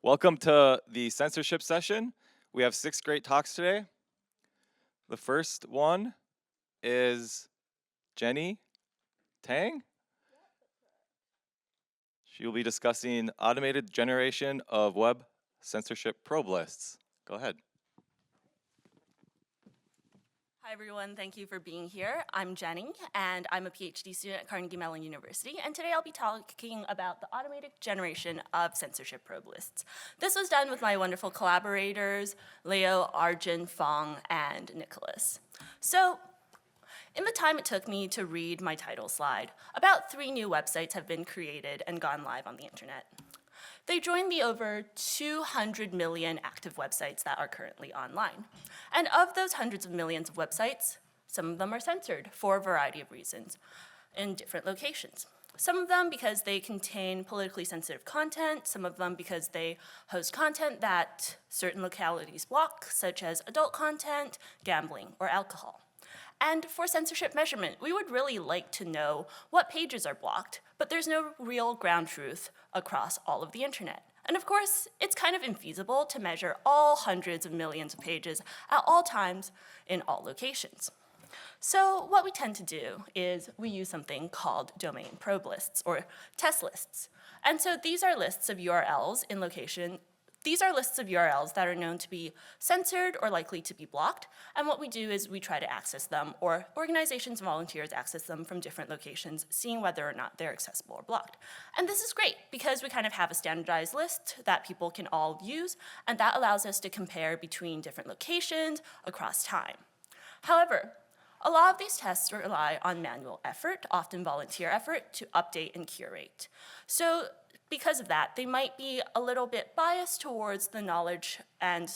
Welcome to the censorship session. We have 6 great talks today. The first one is Jenny Tang. She will be discussing automated generation of web censorship probe lists. Go ahead. Hi everyone, thank you for being here. I'm Jenny, and I'm a PhD student at Carnegie Mellon University, and today I'll be talking about the automated generation of censorship probe lists. This was done with my wonderful collaborators, Leo, Arjun, Fong, and Nicholas. So, in the time it took me to read my title slide, about 3 new websites have been created and gone live on the internet. They join the over 200 million active websites that are currently online. And of those hundreds of millions of websites, some of them are censored for a variety of reasons in different locations. Some of them because they contain politically sensitive content, some of them because they host content that certain localities block, such as adult content, gambling, or alcohol. And for censorship measurement, we would really like to know what pages are blocked, but there's no real ground truth across all of the internet. And of course, it's kind of infeasible to measure all hundreds of millions of pages at all times in all locations. So what we tend to do is we use something called domain probe lists, or test lists. And so these are lists of URLs in location. These are lists of URLs that are known to be censored or likely to be blocked, and what we do is we try to access them, or organizations and volunteers access them from different locations, seeing whether or not they're accessible or blocked. And this is great, because we kind of have a standardized list that people can all use, and that allows us to compare between different locations across time. However, a lot of these tests rely on manual effort, often volunteer effort, to update and curate. So because of that, they might be a little bit biased towards the knowledge and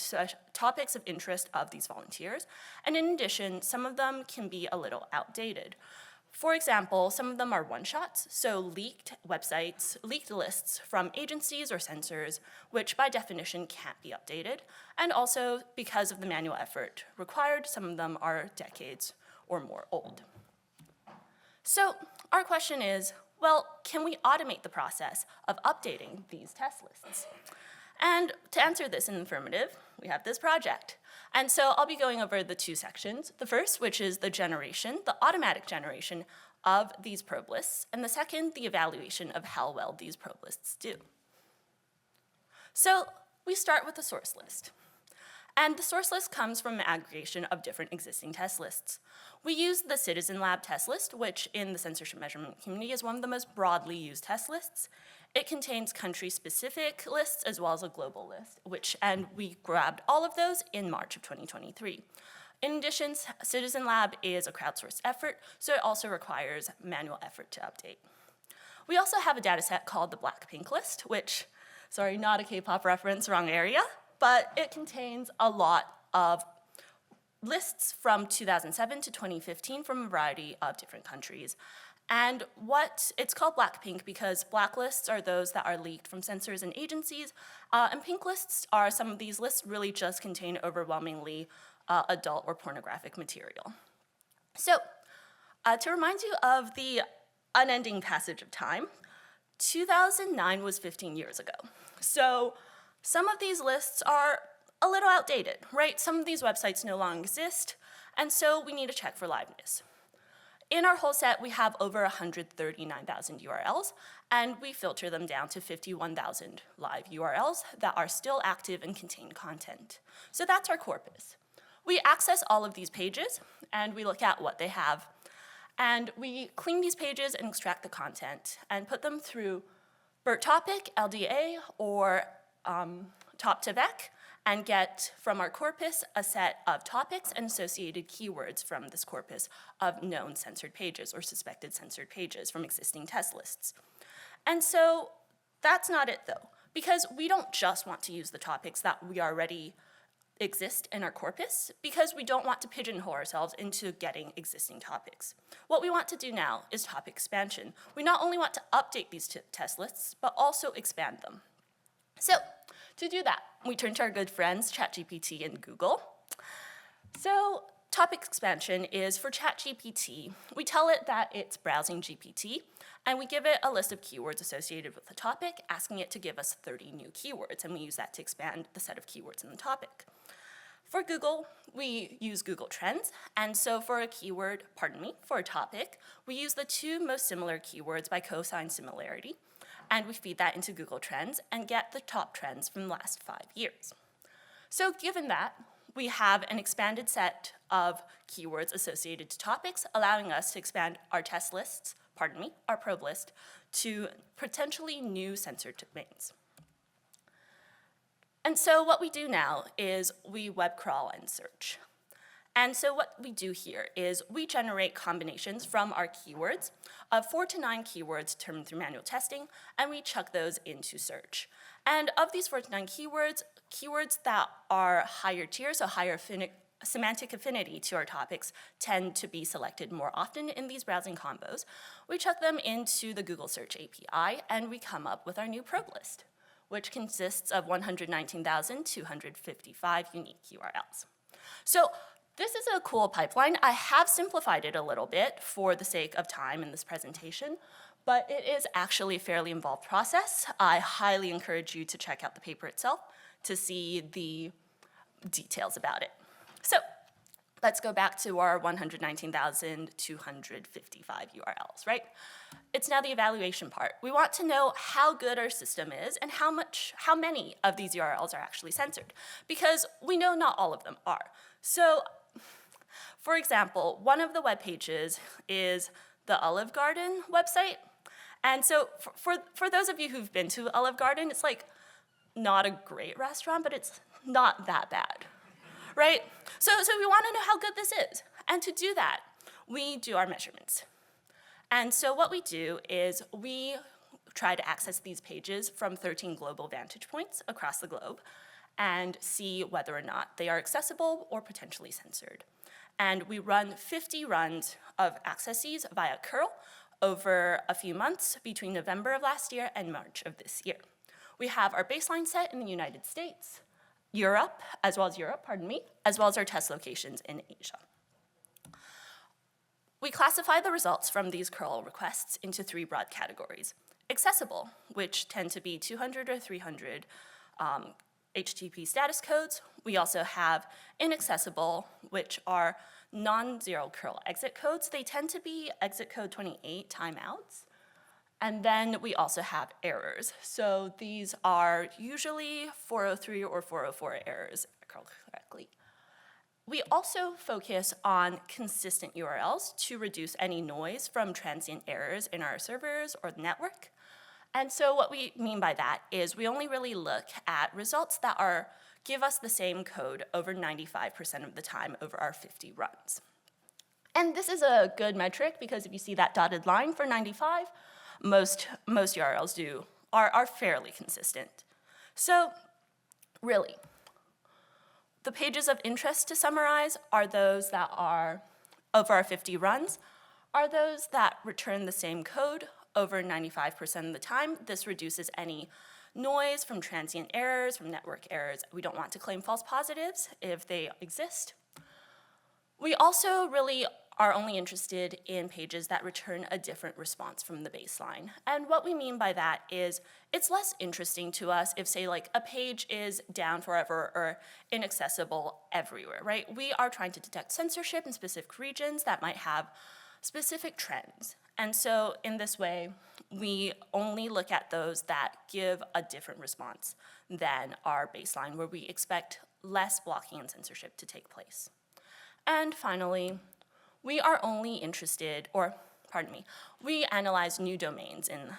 topics of interest of these volunteers. And in addition, some of them can be a little outdated. For example, some of them are one-shots, so leaked websites, leaked lists from agencies or censors, which by definition can't be updated. And also, because of the manual effort required, some of them are decades or more old. So our question is, well, can we automate the process of updating these test lists? And to answer this in the affirmative, we have this project. And so I'll be going over the 2 sections. The first, which is the generation, the automatic generation of these probe lists, and the second, the evaluation of how well these probe lists do. So we start with the source list. And the source list comes from an aggregation of different existing test lists. We use the Citizen Lab test list, which in the censorship measurement community is one of the most broadly used test lists. It contains country-specific lists as well as a global list, and we grabbed all of those in March of 2023. In addition, Citizen Lab is a crowdsourced effort, so it also requires manual effort to update. We also have a data set called the Blackpink list, which, sorry, not a K-pop reference, wrong area, but it contains a lot of lists from 2007 to 2015 from a variety of different countries. And it's called Blackpink because black lists are those that are leaked from censors and agencies, and pink lists are some of these lists really just contain overwhelmingly adult or pornographic material. So, to remind you of the unending passage of time, 2009 was 15 years ago. So, some of these lists are a little outdated, right? Some of these websites no longer exist, and so we need to check for liveness. In our whole set, we have over 139,000 URLs, and we filter them down to 51,000 live URLs that are still active and contain content. So that's our corpus. We access all of these pages, and we look at what they have. And we clean these pages and extract the content and put them through BERT topic, LDA, or top2vec, and get from our corpus a set of topics and associated keywords from this corpus of known censored pages or suspected censored pages from existing test lists. And so that's not it though, because we don't just want to use the topics that we already exist in our corpus, because we don't want to pigeonhole ourselves into getting existing topics. What we want to do now is topic expansion. We not only want to update these test lists, but also expand them. So, to do that, we turn to our good friends, ChatGPT and Google. So, topic expansion is for ChatGPT. We tell it that it's browsing GPT, and we give it a list of keywords associated with the topic, asking it to give us 30 new keywords, and we use that to expand the set of keywords in the topic. For Google, we use Google Trends, and so for a keyword, for a topic, we use the two most similar keywords by cosine similarity, and we feed that into Google Trends and get the top trends from the last 5 years. So given that, we have an expanded set of keywords associated to topics, allowing us to expand our test lists, our probe list, to potentially new censored domains. And so what we do now is we web crawl and search. And so what we do here is we generate combinations from our keywords of 4 to 9 keywords determined through manual testing, and we chuck those into search. And of these 4 to 9 keywords, keywords that are higher tier, so higher semantic affinity to our topics, tend to be selected more often in these browsing combos. We chuck them into the Google Search API, and we come up with our new probe list, which consists of 119,255 unique URLs. So this is a cool pipeline. I have simplified it a little bit for the sake of time in this presentation, but it is actually a fairly involved process. I highly encourage you to check out the paper itself to see the details about it. So let's go back to our 119,255 URLs, right? It's now the evaluation part. We want to know how good our system is and how many of these URLs are actually censored, because we know not all of them are. So, for example, one of the web pages is the Olive Garden website. And so for those of you who've been to Olive Garden, it's like not a great restaurant, but it's not that bad, right? So we want to know how good this is. And to do that, we do our measurements. And so what we do is we try to access these pages from 13 global vantage points across the globe and see whether or not they are accessible or potentially censored. And we run 50 runs of accesses via curl over a few months between November of last year and March of this year. We have our baseline set in the United States, Europe, as well as our test locations in Asia. We classify the results from these curl requests into 3 broad categories. Accessible, which tend to be 200 or 300 HTTP status codes. We also have inaccessible, which are non-zero curl exit codes. They tend to be exit code 28 timeouts. And then we also have errors. So these are usually 403 or 404 errors, curled correctly. We also focus on consistent URLs to reduce any noise from transient errors in our servers or the network. And so what we mean by that is we only really look at results that give us the same code over 95% of the time over our 50 runs. And this is a good metric because if you see that dotted line for 95, most URLs are fairly consistent. So really, the pages of interest to summarize are those that are, over our 50 runs, are those that return the same code over 95% of the time. This reduces any noise from transient errors, from network errors. We don't want to claim false positives if they exist. We also really are only interested in pages that return a different response from the baseline. And what we mean by that is it's less interesting to us if, say, like a page is down forever or inaccessible everywhere, right? We are trying to detect censorship in specific regions that might have specific trends. And so in this way, we only look at those that give a different response than our baseline, where we expect less blocking and censorship to take place. And finally, we are only interested, we analyze new domains in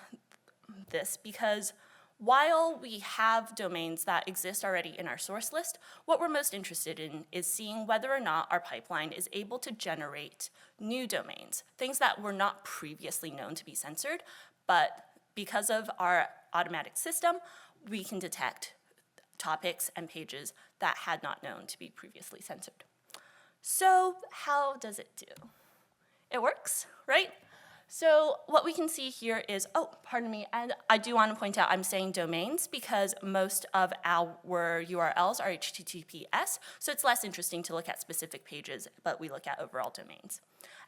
this because while we have domains that exist already in our source list, what we're most interested in is seeing whether or not our pipeline is able to generate new domains, things that were not previously known to be censored, but because of our automatic system, we can detect topics and pages that had not known to be previously censored. So how does it do? It works, right? So what we can see here is, oh, pardon me, and I do want to point out I'm saying domains because most of our URLs are HTTPS, so it's less interesting to look at specific pages, but we look at overall domains.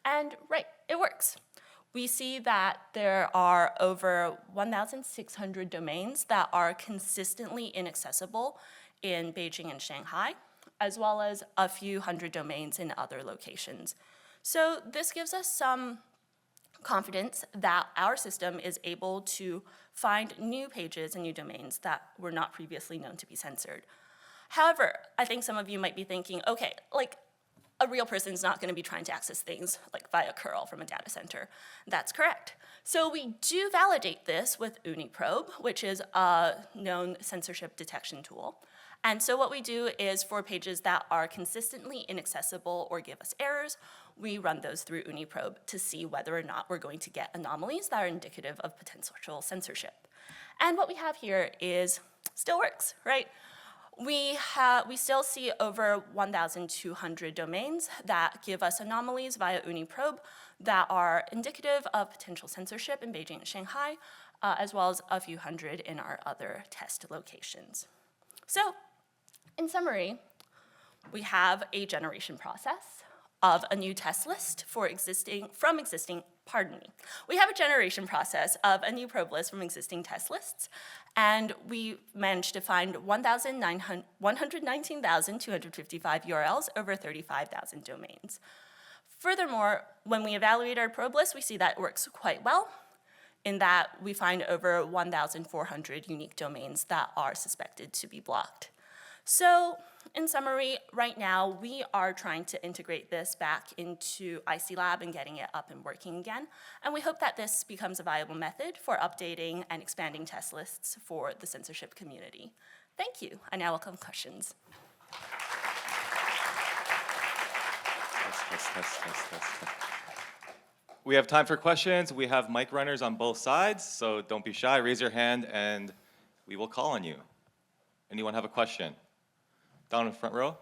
And right, it works. We see that there are over 1,600 domains that are consistently inaccessible in Beijing and Shanghai, as well as a few hundred domains in other locations. So this gives us some confidence that our system is able to find new pages and new domains that were not previously known to be censored. However, I think some of you might be thinking, okay, like a real person is not going to be trying to access things like via curl from a data center. That's correct. So we do validate this with Uniprobe, which is a known censorship detection tool. And so what we do is for pages that are consistently inaccessible or give us errors, we run those through Uniprobe to see whether or not we're going to get anomalies that are indicative of potential censorship. And what we have here is still works, right? We still see over 1,200 domains that give us anomalies via Uniprobe that are indicative of potential censorship in Beijing and Shanghai, as well as a few hundred in our other test locations. So, in summary, we have a generation process of a new test list We have a generation process of a new probe list from existing test lists, and we managed to find 119,255 URLs over 35,000 domains. Furthermore, when we evaluate our probe list, we see that it works quite well in that we find over 1,400 unique domains that are suspected to be blocked. So, in summary, right now we are trying to integrate this back into IC Lab and getting it up and working again. And we hope that this becomes a viable method for updating and expanding test lists for the censorship community. Thank you. I now welcome questions. We have time for questions. We have mic runners on both sides, so don't be shy. Raise your hand and we will call on you. Anyone have a question? Down in the front row.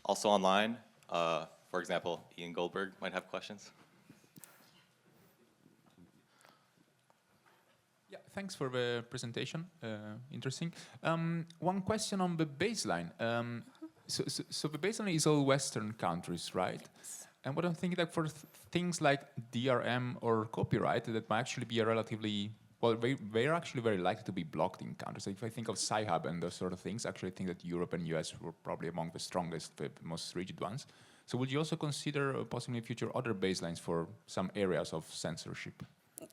Also online, for example, Ian Goldberg might have questions. Yeah, thanks for the presentation. Interesting. One question on the baseline. So the baseline is all Western countries, right? Yes. And what I'm thinking, that for things like DRM or copyright, that might actually be a relatively, well, they're actually very likely to be blocked in countries. So if I think of Sci-Hub and those sort of things, I actually think that Europe and US were probably among the strongest, the most rigid ones. So would you also consider possibly future other baselines for some areas of censorship?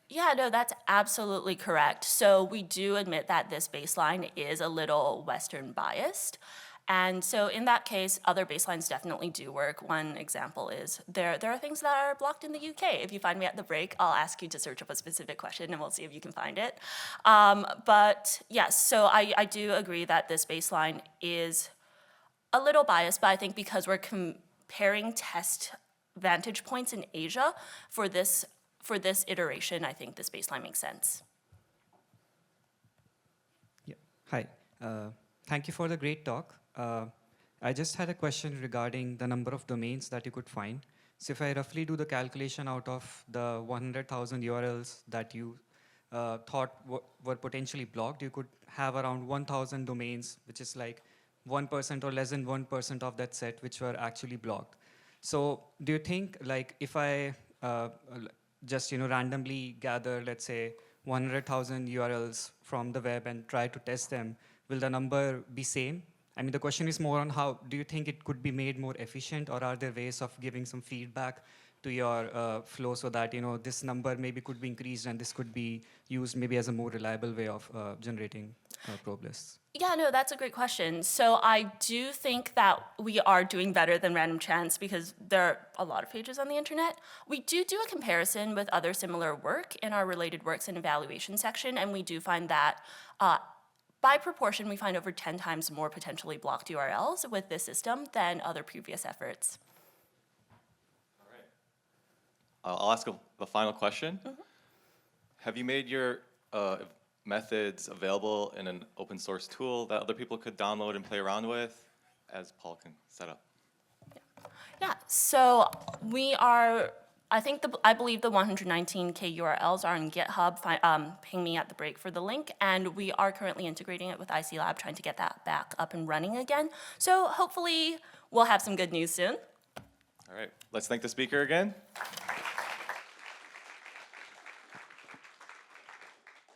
Yeah, no, that's absolutely correct. So we do admit that this baseline is a little Western biased. And so in that case, other baselines definitely do work. One example is there are things that are blocked in the UK. If you find me at the break, I'll ask you to search up a specific question and we'll see if you can find it. But yes, so I do agree that this baseline is a little biased, but I think because we're comparing test vantage points in Asia for this iteration, I think this baseline makes sense. Yeah. Hi. Thank you for the great talk. I just had a question regarding the number of domains that you could find. So if I roughly do the calculation out of the 100,000 URLs that you thought were potentially blocked, you could have around 1,000 domains, which is like 1% or less than 1% of that set, which were actually blocked. So do you think, like, if I just randomly gather, let's say, 100,000 URLs from the web and try to test them, will the number be same? I mean, the question is more on how do you think it could be made more efficient, or are there ways of giving some feedback to your flow so that this number maybe could be increased and this could be used maybe as a more reliable way of generating probe lists? Yeah, no, that's a great question. So I do think that we are doing better than random chance because there are a lot of pages on the internet. We do a comparison with other similar work in our related works and evaluation section, and we do find that by proportion, we find over 10 times more potentially blocked URLs with this system than other previous efforts. All right. I'll ask the final question. Mm-hmm. Have you made your methods available in an open source tool that other people could download and play around with, as Paul can set up? Yeah, so we are I believe the 119K URLs are on GitHub. Ping me at the break for the link, and we are currently integrating it with IC Lab, trying to get that back up and running again. So hopefully we'll have some good news soon. All right, let's thank the speaker again.